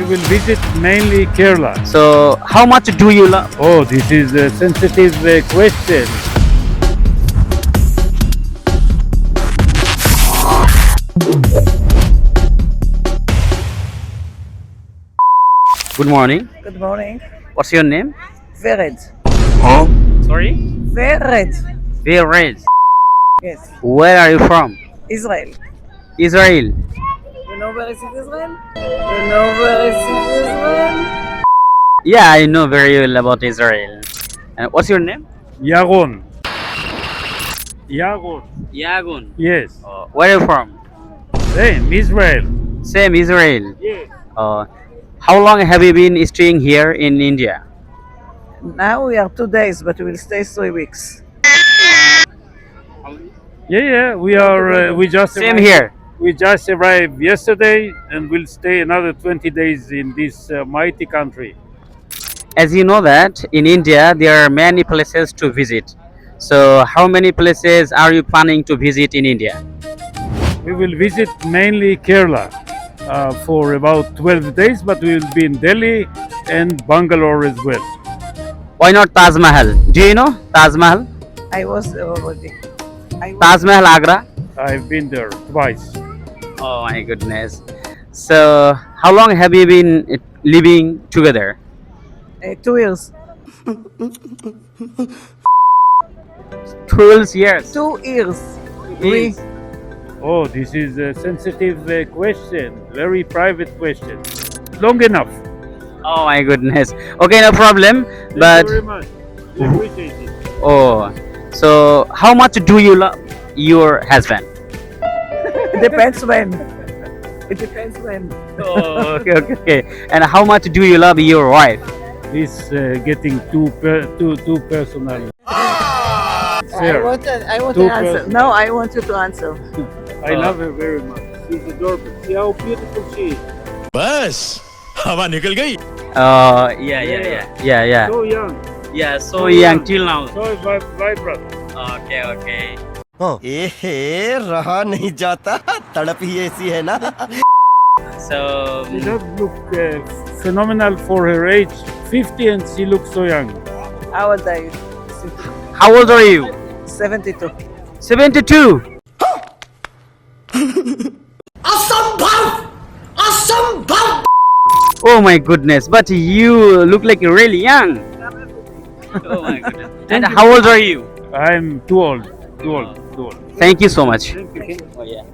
We will visit mainly Kerala. So, how much do you love? Oh, this is a sensitive question. Good morning. Good morning. What's your name? Vered. Sorry? Vered. Where? Yes. Where are you from? Israel. Israel. You know where is it Israel? You know where is it Israel? Yeah, I know very well about Israel. And what's your name? Yagon. Yagon. Yagun. Yes. Where are you from? Same, Israel. Same Israel. Yes. Uh, how long have you been staying here in India? Now we are 2 days, but we will stay 3 weeks. Yeah. We just Same arrived. here. We just arrived yesterday, and we'll stay another 20 days in this mighty country. As you know that in India there are many places to visit. So how many places are you planning to visit in India? We will visit mainly Kerala for about 12 days, but we will be in Delhi and Bangalore as well. Why not Taj Mahal? Do you know Taj Mahal? I was there already. Taj Mahal Agra? I've been there twice. Oh my goodness. So how long have you been living together? 2 years. 12 years. 2 years. Yes. Oh, this is a sensitive question, very private question. Long enough. Oh my goodness. Okay, no problem. Thank But you very much. We appreciate it. oh, so how much do you love your husband? Depends when. It depends when. Oh, okay. And how much do you love your wife? This getting too personal. I Sir, want Two to answer. persons. No, I want you to answer. I love her very much. She's adorable. See how beautiful she is. बस हवा निकल गई Yeah. So young, Yeah, so young till now. so vibrant. Okay. एहे रहा नहीं जाता तड़प ही ऐसी है ना So She does look phenomenal for her age. 50 and she looks so young. How old are you? how old are you? 72. 72. Oh my goodness, but you look like you're really young. Oh my goodness. And how old are you? I'm too old. Too old. Thank you so much. Thank you. Oh yeah.